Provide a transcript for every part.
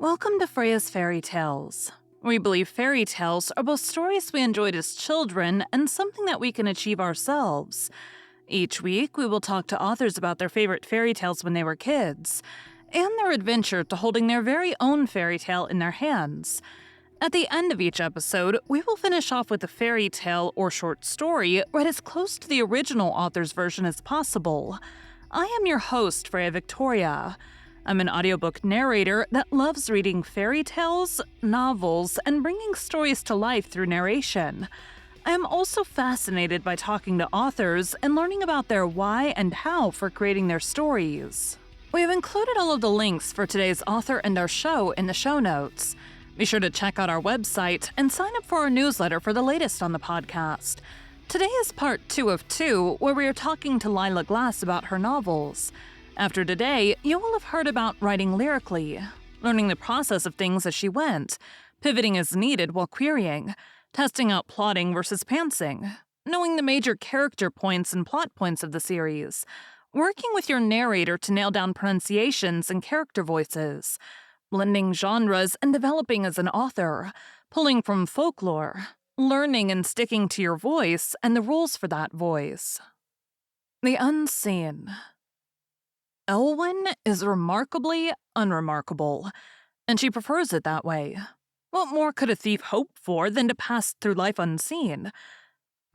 Welcome to Freya's Fairy Tales. We believe fairy tales are both stories we enjoyed as children and something that we can achieve ourselves. Each week, we will talk to authors about their favorite fairy tales when they were kids, and their adventure to holding their very own fairy tale in their hands. At the end of each episode, we will finish off with a fairy tale or short story read as close to the original author's version as possible. I am your host, Freya Victoria. I'm an audiobook narrator that loves reading fairy tales, novels, and bringing stories to life through narration. I am also fascinated by talking to authors and learning about their why and how for creating their stories. We have included all of the links for today's author and our show in the show notes. Be sure to check out our website and sign up for our newsletter for the latest on the podcast. Today is part 2 of 2, where we are talking to Lilla Glass about her novels. After today, you will have heard about writing lyrically, learning the process of things as she went, pivoting as needed while querying, testing out plotting versus pantsing, knowing the major character points and plot points of the series, working with your narrator to nail down pronunciations and character voices, blending genres and developing as an author, pulling from folklore, learning and sticking to your voice and the rules for that voice. The unseen. Elwyn is remarkably unremarkable, and she prefers it that way. What more could a thief hope for than to pass through life unseen?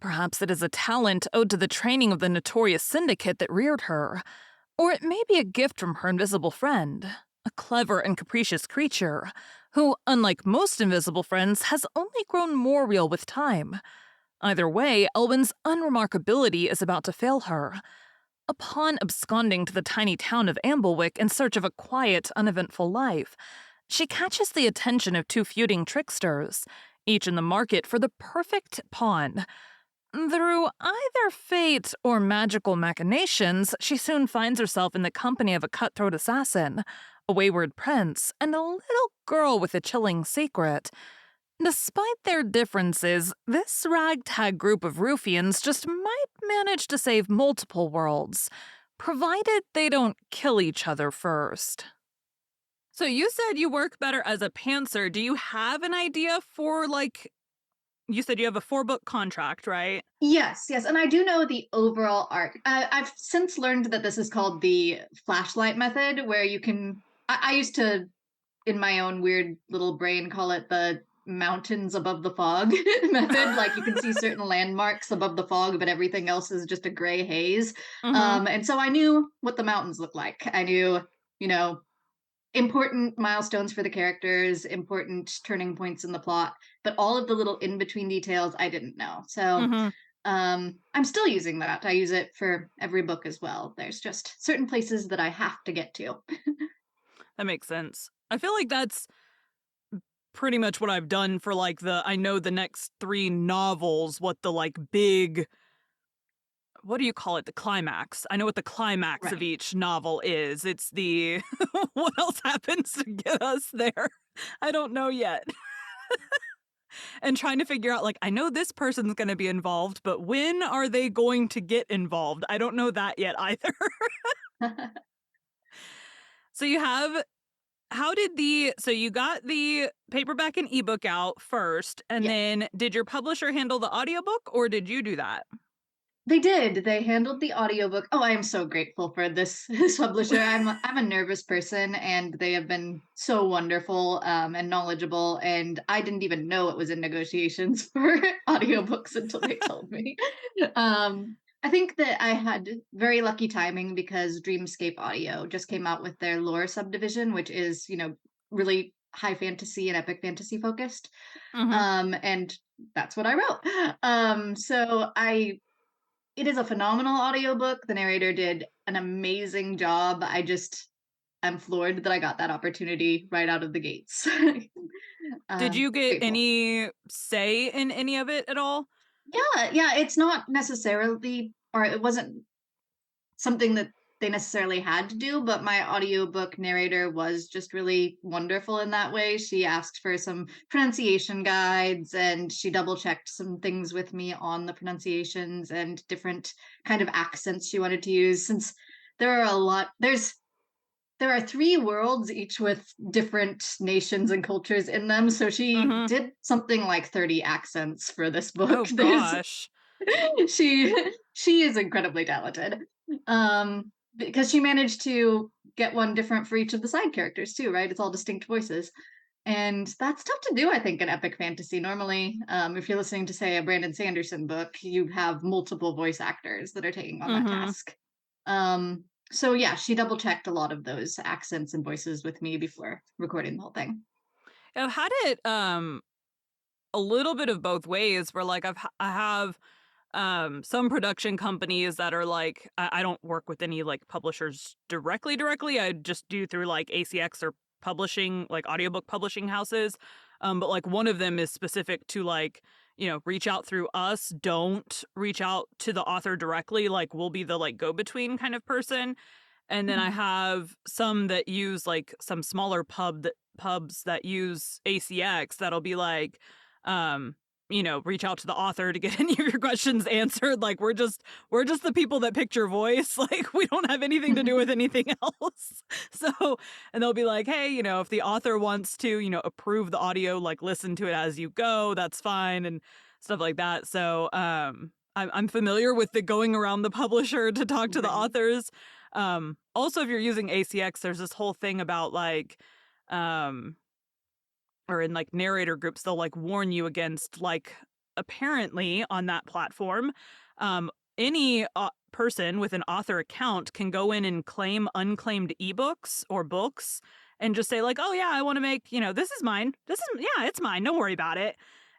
Perhaps it is a talent owed to the training of the notorious syndicate that reared her, or it may be a gift from her invisible friend, a clever and capricious creature, who, unlike most invisible friends, has only grown more real with time. Either way, Elwyn's unremarkability is about to fail her. Upon absconding to the tiny town of Amblewick in search of a quiet, uneventful life, she catches the attention of two feuding tricksters, each in the market for the perfect pawn. Through either fate or magical machinations, she soon finds herself in the company of a cutthroat assassin, a wayward prince, and a little girl with a chilling secret. Despite their differences, this ragtag group of ruffians just might manage to save multiple worlds, provided they don't kill each other first. So you said you work better as a pantser. Do you have an idea for, you said you have a 4-book contract, right? Yes, and I do know the overall arc. I've since learned that this is called the flashlight method, where you can. I used to, in my own weird little brain, call it the mountains above the fog method. Like you can see certain landmarks above the fog, but everything else is just a gray haze. Mm-hmm. And so I knew what the mountains looked like. I knew, important milestones for the characters, important turning points in the plot, but all of the little in-between details I didn't know. So Mm-hmm. I'm still using that. I use it for every book as well. There's just certain places that I have to get to. That makes sense. I feel like that's pretty much what I've done for I know the next 3 novels, what the big, what do you call it? The climax. I know what the climax of Right. each novel is. It's the, what else happens to get us there? I don't know yet. And trying to figure out, I know this person's going to be involved, but when are they going to get involved? I don't know that yet either. So you have, so you got the paperback and ebook out first, and Yes. then did your publisher handle the audiobook, or did you do that? They did. They handled the audiobook. Oh, I am so grateful for this this publisher. I'm a nervous person, and they have been so wonderful and knowledgeable. And I didn't even know it was in negotiations for audiobooks until they told me. I think that I had very lucky timing because Dreamscape Audio just came out with their lore subdivision, which is really high fantasy and epic fantasy focused. Mm-hmm. And that's what I wrote. So I it is a phenomenal audiobook. The narrator did an amazing job. I'm floored that I got that opportunity right out of the gates. Did you get Grateful. any say in any of it at all? Yeah, it's not necessarily, or it wasn't something that they necessarily had to do, but my audiobook narrator was just really wonderful in that way. She asked for some pronunciation guides and she double checked some things with me on the pronunciations and different kind of accents she wanted to use, since there are a lot there's there are 3 worlds, each with different nations and cultures in them, so she Mhm. did something like 30 accents for this book. Oh There's gosh. she she is incredibly talented. Because she managed to get one different for each of the side characters too, right? It's all distinct voices. And that's tough to do, I think, in epic fantasy. Normally, if you're listening to, say, a Brandon Sanderson book, you have multiple voice actors that are taking on that Mhm. task. So yeah, she double checked a lot of those accents and voices with me before recording the whole thing. I've had it a little bit of both ways where like I have some production companies that are like I don't work with any like publishers directly. I just do through like ACX or publishing like audiobook publishing houses. But like one of them is specific to like, reach out through us, don't reach out to the author directly, like we'll be the like go between kind of person. And then I Mhm. have some that use like some smaller pubs that use ACX that'll be like, reach out to the author to get any of your questions answered. Like we're just the people that picked your voice. Like we don't have anything to do with anything else. So and they'll be like, hey, if the author wants to, approve the audio, like listen to it as you go, that's fine and stuff like that. So I'm familiar with the going around the publisher to talk to the Right. authors. Also, if you're using ACX, there's this whole thing about like, um, or in like narrator groups, they'll like warn you against like apparently on that platform, any person with an author account can go in and claim unclaimed ebooks or books and just say like, oh yeah, I want to make, this is mine. This is yeah, it's mine. Don't worry about it.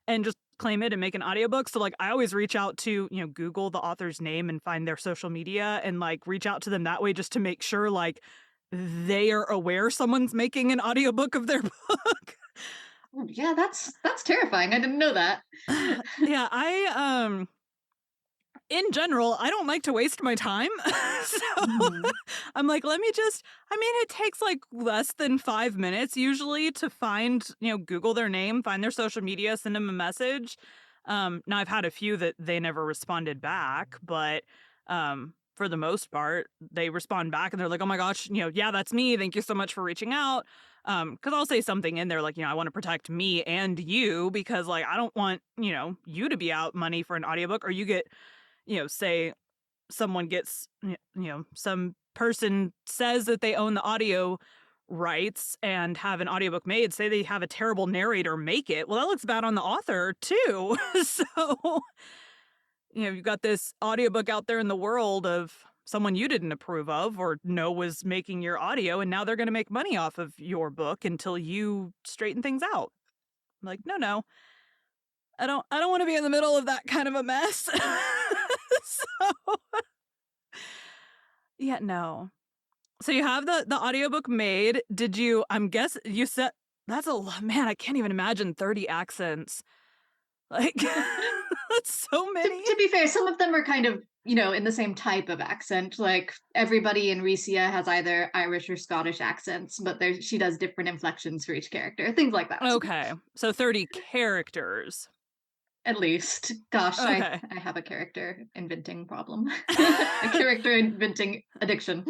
And just claim it and make an audiobook. So like I always reach out to, Google the author's name and find their social media and like reach out to them that way just to make sure like they are aware someone's making an audiobook of their book. Oh, yeah, that's terrifying. I didn't know that. Yeah, in general, I don't like to waste my time. So Mhm. I'm like, let me just, I mean, it takes like less than 5 minutes usually to find, Google their name, find their social media, send them a message. Now I've had a few that they never responded back, but for the most part, they respond back and they're like, oh my gosh, yeah, that's me. Thank you so much for reaching out. Cause I'll say something in there like, I want to protect me and you because like I don't want, you to be out money for an audiobook or you get say someone gets, some person says that they own the audio rights and have an audiobook made, say they have a terrible narrator make it. Well, that looks bad on the author too. So, you've got this audiobook out there in the world of someone you didn't approve of or know was making your audio, and now they're going to make money off of your book until you straighten things out. I'm like, no, no. I don't want to be in the middle of that kind of a mess. So yeah, no. So you have the audiobook made. Did you you said that's a lot, man, I can't even imagine 30 accents. Like that's so many. To be fair, some of them are kind of, in the same type of accent. Like everybody in Rhysia has either Irish or Scottish accents, but she does different inflections for each character, things like that. Okay. So 30 characters. At least, gosh, I Okay. I have a character inventing problem, a character inventing addiction.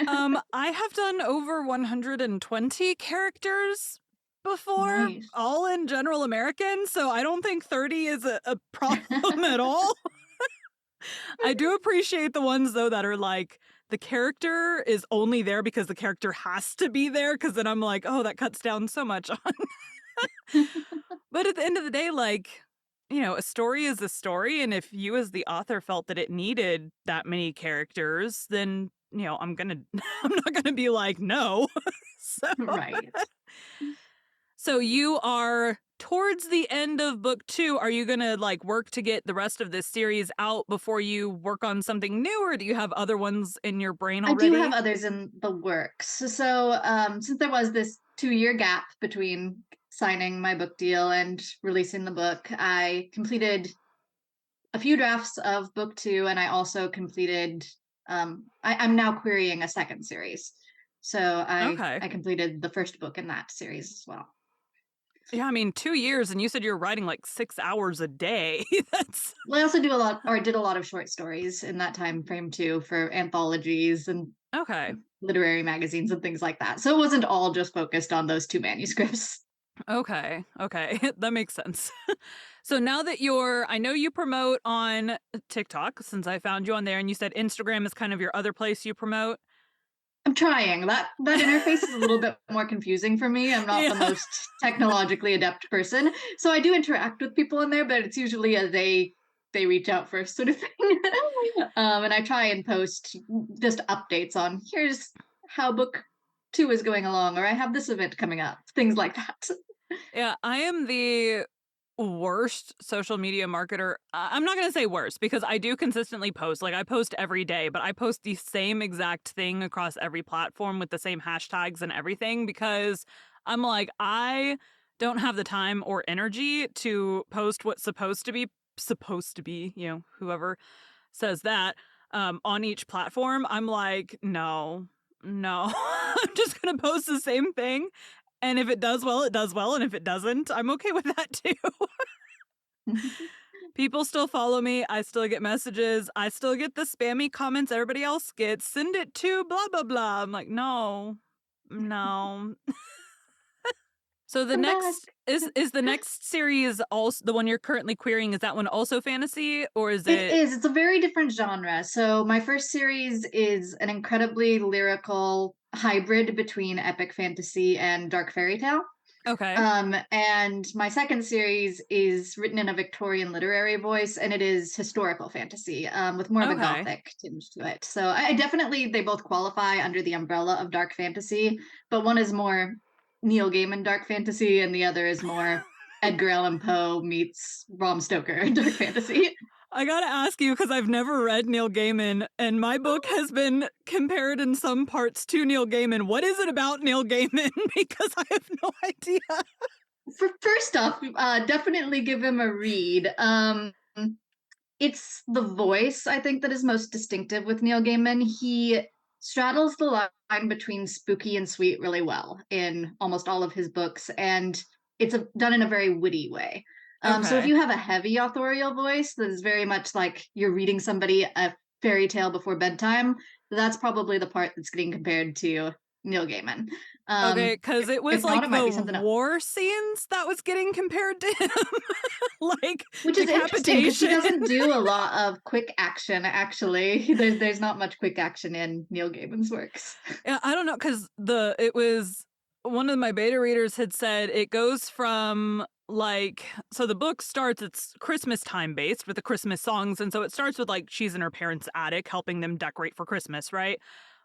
I have done over 120 characters before, Nice. all in general American, so I don't think 30 is a problem at all. I do appreciate the ones though that are like the character is only there because the character has to be there because then I'm like, oh, that cuts down so much on. But at the end of the day, like, a story is a story, and if you as the author felt that it needed that many characters, then I'm gonna I'm not gonna be like no. so Right. so you are towards the end of book 2. Are you gonna like work to get the rest of this series out before you work on something new, or do you have other ones in your brain I do have already? others in the works. So, since there was this 2-year gap between signing my book deal and releasing the book, I completed a few drafts of book 2, and I also completed. I'm now querying a second series, so I Okay. I completed the first book in that series as well. Yeah, I mean, 2 years, and you said you're writing, like, 6 hours a day. That's I also do a lot, or did a lot of short stories in that time frame too, for anthologies and okay. literary magazines and things like that. So it wasn't all just focused on those two manuscripts. Okay, okay, that makes sense. So now that I know you promote on TikTok since I found you on there, and you said Instagram is kind of your other place you promote? I'm trying. That interface is a little bit more confusing for me. I'm not Yeah. the most technologically adept person. So I do interact with people in there, but it's usually a they reach out first sort of thing. And I try and post just updates on here's how book 2 is going along, or I have this event coming up, things like that. Yeah, I am the worst social media marketer. I'm not gonna say worst because I do consistently post. Like I post every day, but I post the same exact thing across every platform with the same hashtags and everything because I'm like, I don't have the time or energy to post what's supposed to be, whoever says that on each platform. I'm like, no, no, I'm just gonna post the same thing. And if it does well, it does well. And if it doesn't, I'm okay with that too. People still follow me. I still get messages. I still get the spammy comments everybody else gets. Send it to blah, blah, blah. I'm like, no, no. So the I'm back. next is the next series also the one you're currently querying? Is that one also fantasy or is It it is. It's a very different genre. So my first series is an incredibly lyrical hybrid between epic fantasy and dark fairy tale. okay? And my second series is written in a Victorian literary voice, and it is historical fantasy, with more of a Okay. gothic tinge to it. So I definitely they both qualify under the umbrella of dark fantasy, but one is more Neil Gaiman dark fantasy, and the other is more Edgar Allan Poe meets Bram Stoker dark fantasy. I gotta ask you because I've never read Neil Gaiman, and my book has been compared in some parts to Neil Gaiman. What is it about Neil Gaiman? Because I have no idea. For first off, definitely give him a read. It's the voice, I think, that is most distinctive with Neil Gaiman. He straddles the line between spooky and sweet really well in almost all of his books, and it's done in a very witty way. So if Okay. you have a heavy authorial voice that is very much like you're reading somebody a fairy tale before bedtime, that's probably the part that's getting compared to Neil Gaiman. Okay, Um, because it was if not, like it might the be something else. war scenes that was getting compared to him. Like Which is interesting because he decapitation. doesn't do a lot of quick action. Actually, there's not much quick action in Neil Gaiman's works. Yeah, I don't know because it was one of my beta readers had said it goes from like so the book starts it's Christmas time based with the Christmas songs and so it starts with like she's in her parents' attic helping them decorate for Christmas, right?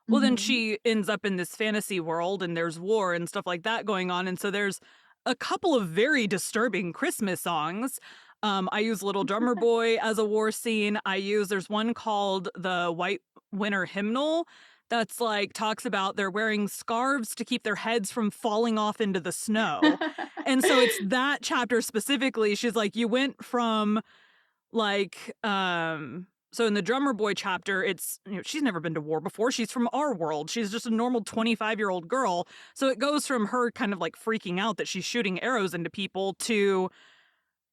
Well, then Mm-hmm. she ends up in this fantasy world and there's war and stuff like that going on. And so there's a couple of very disturbing Christmas songs. I use Little Drummer Boy as a war scene. There's one called the White Winter Hymnal that's like talks about they're wearing scarves to keep their heads from falling off into the snow. And so it's that chapter specifically. She's like, you went from like, so in the drummer boy chapter, it's, she's never been to war before. She's from our world. She's just a normal 25-year-old girl. So it goes from her kind of like freaking out that she's shooting arrows into people to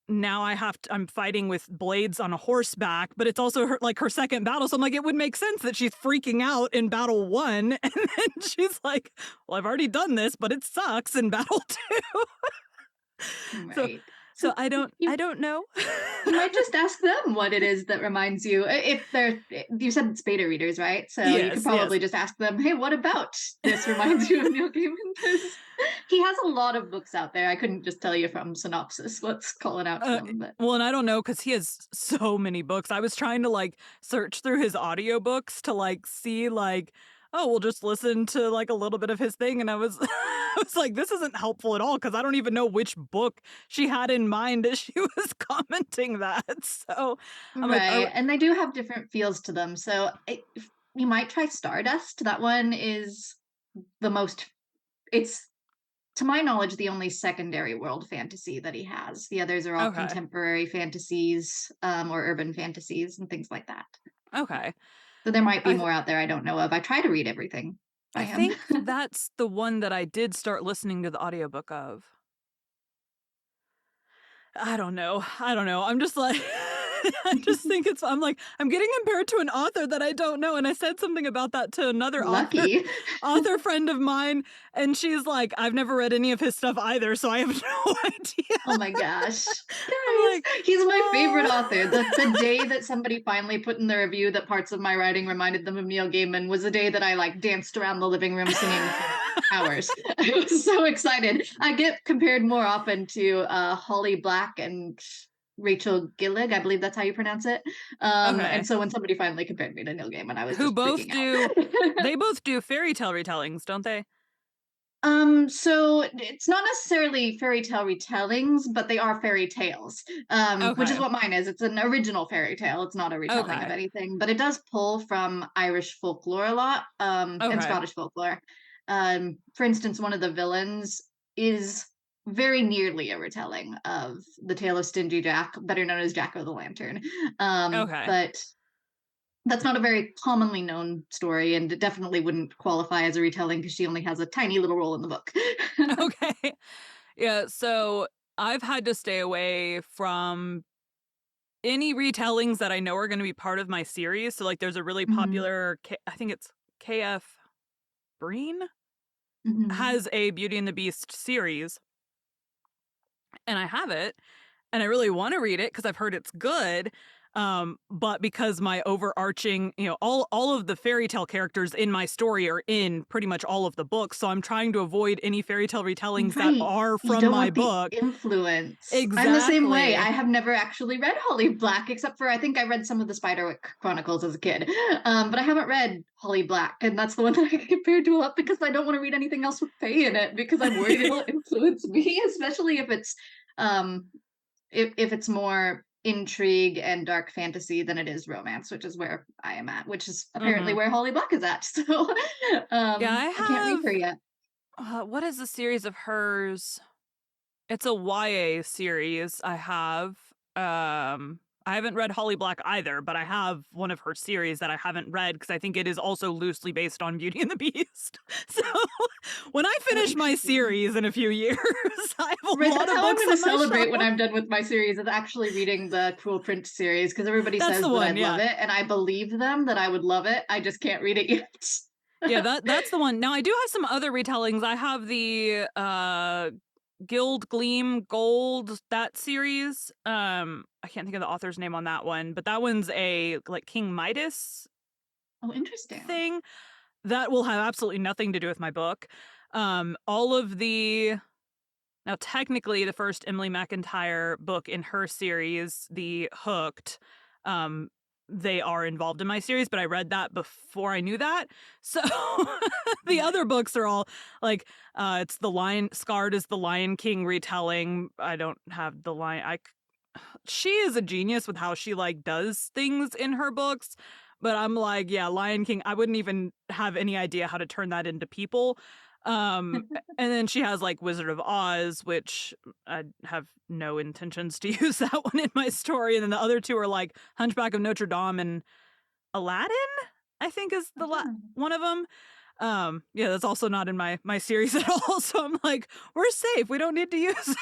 now I'm fighting with blades on a horseback, but it's also her second battle. So I'm like, it would make sense that she's freaking out in battle one. And then she's like, well, I've already done this, but it sucks in battle two. So, Right. so So I you don't know. you might just ask them what it is that reminds you. If they're you said it's beta readers, right? So you could Yes, yes. probably just ask them, "Hey, what about this reminds you of Neil Gaiman?" Because he has a lot of books out there. I couldn't just tell you from synopsis what's calling out to them, but Well, and I don't know because he has so many books. I was trying to like search through his audiobooks to like see like, oh, we'll just listen to like a little bit of his thing. And I was I was like, this isn't helpful at all because I don't even know which book she had in mind as she was commenting that. So I'm like, right, and they do have different feels to them. So you might try Stardust. That one is the most. It's to my knowledge the only secondary world fantasy that he has. The others are all okay, contemporary fantasies, or urban fantasies and things like that. okay. So there might be I more out there I don't know of. I try to read everything by I him. think that's the one that I did start listening to the audiobook of. I don't know. I'm just like, I just think I'm like, I'm getting compared to an author that I don't know. And I said something about that to another Lucky. author friend of mine. And she's like, I've never read any of his stuff either. So I have no idea. Oh my gosh. I'm like, Guys, he's my favorite oh, author. The day that somebody finally put in the review that parts of my writing reminded them of Neil Gaiman was the day that I like danced around the living room singing for hours. I was so excited. I get compared more often to Holly Black and Rachel Gillig, I believe that's how you pronounce it. And okay. so when somebody finally compared me to Neil Gaiman, I was Who just both freaking do, out. they both do fairy tale retellings, don't they? So it's not necessarily fairy tale retellings, but they are fairy tales. Which is Okay. what mine is. It's an original fairy tale. It's not a retelling of Okay. anything, but it does pull from Irish folklore a lot, and Okay. Scottish folklore. For instance, one of the villains is very nearly a retelling of the tale of Stingy Jack, better known as Jack o' the Lantern. Okay. But that's not a very commonly known story, and it definitely wouldn't qualify as a retelling because she only has a tiny little role in the book. Okay. Yeah. So I've had to stay away from any retellings that I know are going to be part of my series. So, like, there's a really Mhm, popular, I think it's KF Breen, mhm. has a Beauty and the Beast series, and I have it, and I really want to read it because I've heard it's good. But because my overarching, all of the fairy tale characters in my story are in pretty much all of the books, so I'm trying to avoid any fairy tale retellings that Right. are You from don't my want the book. influence. I'm the same way. I Exactly. have never actually read Holly Black, except for I think I read some of the Spiderwick Chronicles as a kid. But I haven't read Holly Black, and that's the one that I compared to a lot because I don't want to read anything else with Faye in it because I'm worried it'll influence me, especially um if it's more intrigue and dark fantasy than it is romance, which is where I am at, which is apparently Hmm. where Holly Black is at. So Yeah, I I can't read her have. yet. What is the series of hers? It's a YA series I have. I haven't read Holly Black either, but I have one of her series that I haven't read because I think it is also loosely based on Beauty and the Beast. So when I Oh, finish my interesting. series in a few years, I have a Right, lot that's of how I'm books going to on my celebrate when shelf. I'm done with my series is actually reading the Cruel Print series because everybody That's the says that one, I'd love yeah. it, and I believe them that I would love it. I just can't read it yet. Yeah, that's the one. Now I do have some other retellings. I have the Guild Gleam Gold, that series. I can't think of the author's name on that one, but that one's a like King Midas Oh, interesting. thing that will have absolutely nothing to do with my book. All of the Now technically the first Emily McIntyre book in her series, The Hooked, um they are involved in my series, but I read that before I knew that. So the Right. other books are all like it's the Lion Scarred is the Lion King retelling. I don't have the lion I She is a genius with how she like does things in her books, but I'm like, yeah, Lion King, I wouldn't even have any idea how to turn that into people. And then she has like Wizard of Oz, which I have no intentions to use that one in my story. And then the other two are like Hunchback of Notre Dame and Aladdin, I think is Ah. one of them. Yeah, that's also not in my series at all. So I'm like, we're safe. We don't need to use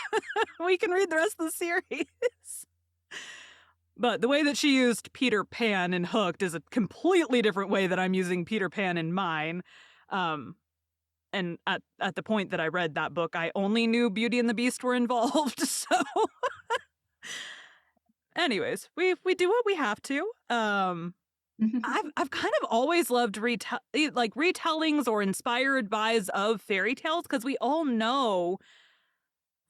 we can read the rest of the series. But the way that she used Peter Pan in Hooked is a completely different way that I'm using Peter Pan in mine. Um, and at the point that I read that book, I only knew Beauty and the Beast were involved. So, anyways, we do what we have to. I've kind of always loved like retellings or inspired bys of fairy tales because we all know,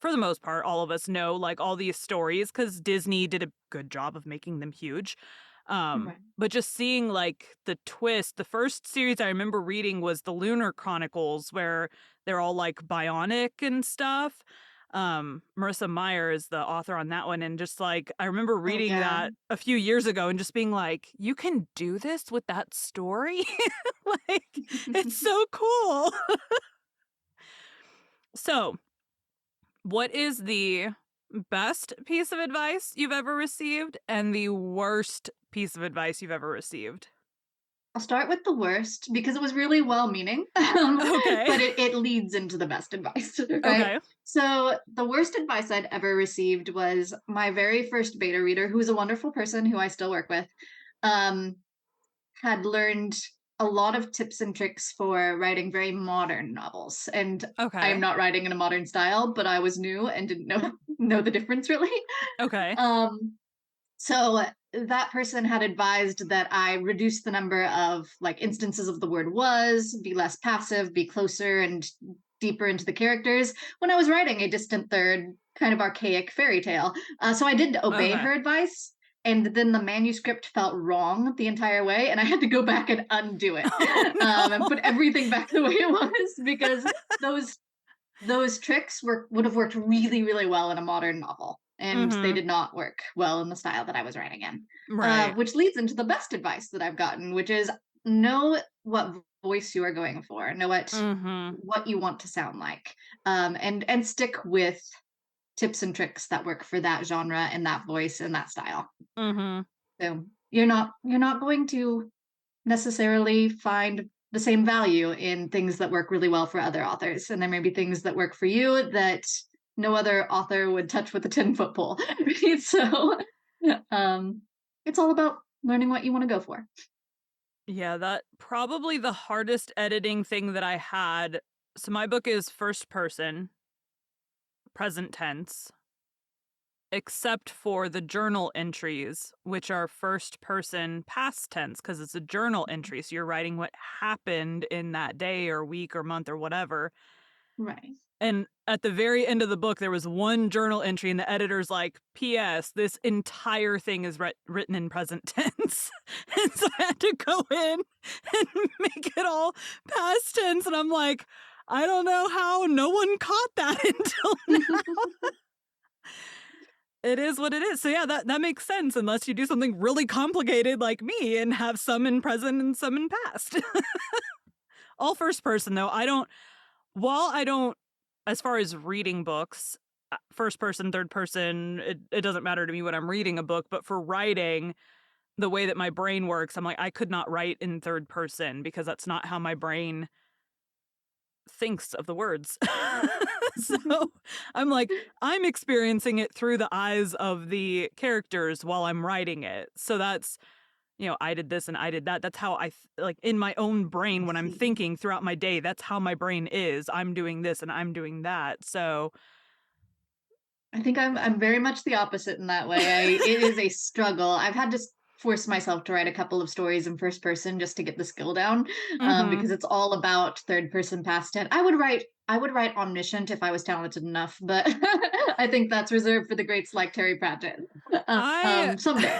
for the most part, all of us know like all these stories because Disney did a good job of making them huge. Right. But just seeing like the twist, the first series I remember reading was the Lunar Chronicles, where they're all like bionic and stuff. Marissa Meyer is the author on that one, and just like I remember Oh reading yeah. that a few years ago and just being like, you can do this with that story? Like, it's so cool. So, what is the best piece of advice you've ever received and the worst piece of advice you've ever received? I'll start with the worst because it was really well-meaning, Okay. but it leads into the best advice, right? Okay. So the worst advice I'd ever received was my very first beta reader, who's a wonderful person who I still work with, um, had learned a lot of tips and tricks for writing very modern novels. And I am Okay. not writing in a modern style, but I was new and didn't know the difference really. Okay. Um, so that person had advised that I reduce the number of like instances of the word was, be less passive, be closer and deeper into the characters when I was writing a distant third, kind of archaic fairy tale. So I did obey Okay. her advice. And then the manuscript felt wrong the entire way, and I had to go back and undo it Oh and no. put everything back the way it was because those those tricks would have worked really, really well in a modern novel, and they Mhm. did not work well in the style that I was writing in. Right. Which leads into the best advice that I've gotten, which is know what voice you are going for, know Mhm. what you want to sound like, and stick with tips and tricks that work for that genre and that voice and that style. Mhm. So you're not going to necessarily find the same value in things that work really well for other authors. And there may be things that work for you that no other author would touch with a 10-foot pole. Right? So um, it's all about learning what you want to go for. Yeah, that probably the hardest editing thing that I had. So my book is first person, present tense, except for the journal entries, which are first person past tense because it's a journal entry. So you're writing what happened in that day or week or month or whatever. Right. And at the very end of the book, there was one journal entry, and the editor's like, "P.S. This entire thing is written in present tense." And so I had to go in and make it all past tense. And I'm like, I don't know how no one caught that until now. It is what it is. So yeah, that makes sense unless you do something really complicated like me and have some in present and some in past. All first person though. I don't, as far as reading books, first person, third person, it doesn't matter to me when I'm reading a book, but for writing, the way that my brain works, I'm like, I could not write in third person because that's not how my brain thinks of the words. So I'm like, I'm experiencing it through the eyes of the characters while I'm writing it. So that's, I did this and I did that. That's how like in my own brain I when I'm see. thinking throughout my day, that's how my brain is. I'm doing this and I'm doing that. So, I think I'm very much the opposite in that way. It is a struggle. I've had to force myself to write a couple of stories in first person just to get the skill down, mhm. because it's all about third person past tense. I would write omniscient if I was talented enough, but I think that's reserved for the greats like Terry Pratchett. I Someday.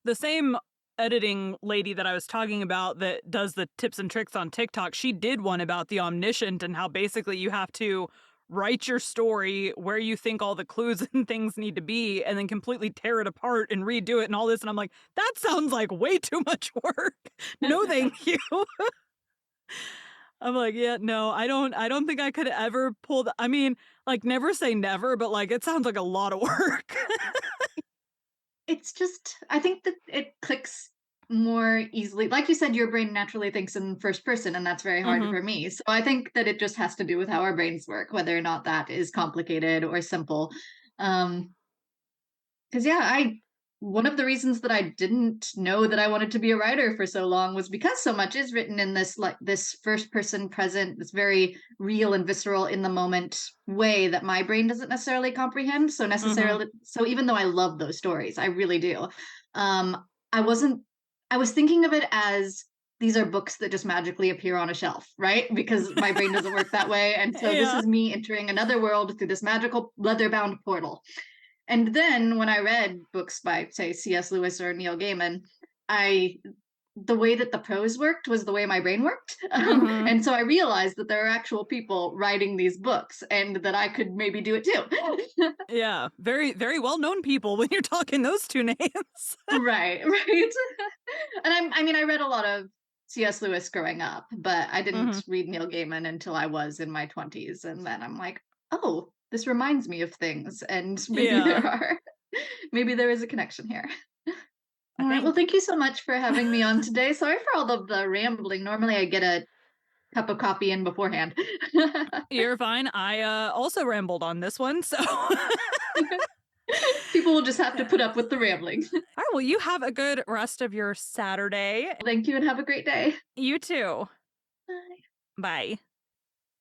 the same editing lady that I was talking about that does the tips and tricks on TikTok, she did one about the omniscient and how basically you have to write your story where you think all the clues and things need to be and then completely tear it apart and redo it and all this and I'm like, that sounds like way too much work. No, thank you. I'm like, yeah, no, I don't think I could ever pull the I mean, like never say never, but like it sounds like a lot of work. It's just I think that it clicks more easily. Like you said, your brain naturally thinks in first person, and that's very hard Mhm. for me. So I think that it just has to do with how our brains work, whether or not that is complicated or simple. Um, because yeah, I one of the reasons that I didn't know that I wanted to be a writer for so long was because so much is written in this like this first person present, this very real and visceral in the moment way that my brain doesn't necessarily comprehend. Mhm. So even though I love those stories, I really do. I wasn't I was thinking of it as these are books that just magically appear on a shelf, right? Because my brain doesn't work that way. And so this Yeah. is me entering another world through this magical leather bound portal. And then when I read books by, say, C.S. Lewis or Neil Gaiman, I the way that the prose worked was the way my brain worked. Mhm. And so I realized that there are actual people writing these books and that I could maybe do it too. Yeah. Very, very well-known people when you're talking those 2 names. Right, right. And I mean, I read a lot of C.S. Lewis growing up, but I Mhm. didn't read Neil Gaiman until I was in my 20s. And then I'm like, oh, this reminds me of things. And maybe Yeah. maybe there is a connection here. All right. Well, thank you so much for having me on today. Sorry for all of the rambling. Normally, I get a cup of coffee in beforehand. You're fine. I also rambled on this one, so. People will just have to put up with the rambling. All right, well, you have a good rest of your Saturday. Thank you and have a great day. You too. Bye. Bye.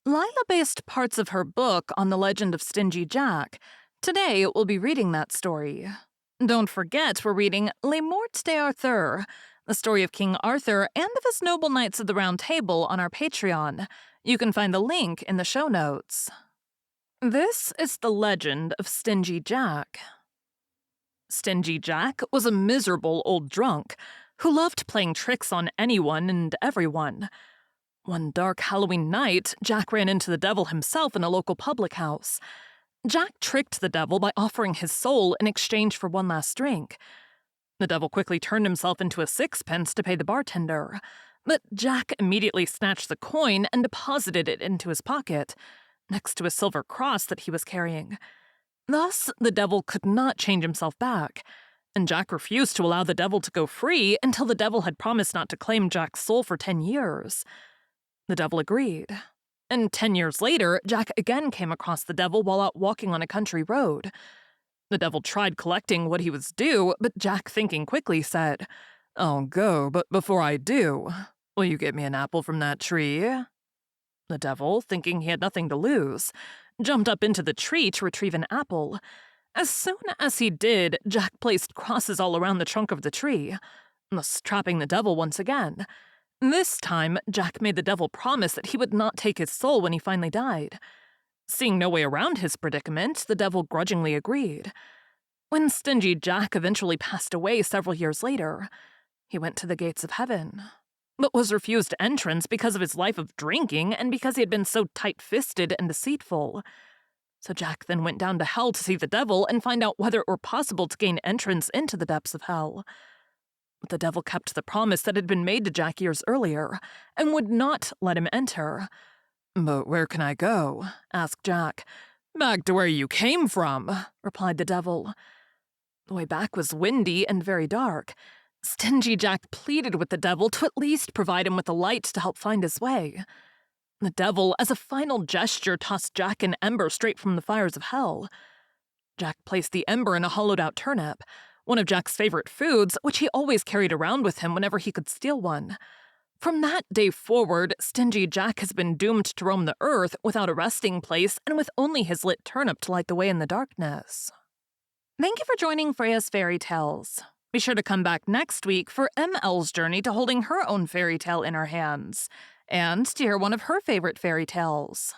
Lila based parts of her book on the legend of Stingy Jack. Today, we'll be reading that story. Don't forget, we're reading Les Morts d'Arthur, the story of King Arthur and of his noble knights of the Round Table on our Patreon. You can find the link in the show notes. This is the legend of Stingy Jack. Stingy Jack was a miserable old drunk who loved playing tricks on anyone and everyone. One dark Halloween night, Jack ran into the devil himself in a local public house. Jack tricked the devil by offering his soul in exchange for one last drink. The devil quickly turned himself into a sixpence to pay the bartender, but Jack immediately snatched the coin and deposited it into his pocket, next to a silver cross that he was carrying. Thus, the devil could not change himself back, and Jack refused to allow the devil to go free until the devil had promised not to claim Jack's soul for 10 years. The devil agreed. And 10 years later, Jack again came across the devil while out walking on a country road. The devil tried collecting what he was due, but Jack, thinking quickly, said, "I'll go, but before I do, will you get me an apple from that tree?" The devil, thinking he had nothing to lose, jumped up into the tree to retrieve an apple. As soon as he did, Jack placed crosses all around the trunk of the tree, thus trapping the devil once again. This time, Jack made the devil promise that he would not take his soul when he finally died. Seeing no way around his predicament, the devil grudgingly agreed. When Stingy Jack eventually passed away several years later, he went to the gates of heaven, but was refused entrance because of his life of drinking and because he had been so tight-fisted and deceitful. So Jack then went down to hell to see the devil and find out whether it were possible to gain entrance into the depths of hell. But the devil kept the promise that had been made to Jack years earlier, and would not let him enter. "But where can I go?" asked Jack. "Back to where you came from," replied the devil. The way back was windy and very dark. Stingy Jack pleaded with the devil to at least provide him with a light to help find his way. The devil, as a final gesture, tossed Jack an ember straight from the fires of hell. Jack placed the ember in a hollowed-out turnip, one of Jack's favorite foods, which he always carried around with him whenever he could steal one. From that day forward, Stingy Jack has been doomed to roam the earth without a resting place and with only his lit turnip to light the way in the darkness. Thank you for joining Freya's Fairy Tales. Be sure to come back next week for ML's journey to holding her own fairy tale in her hands, and to hear one of her favorite fairy tales.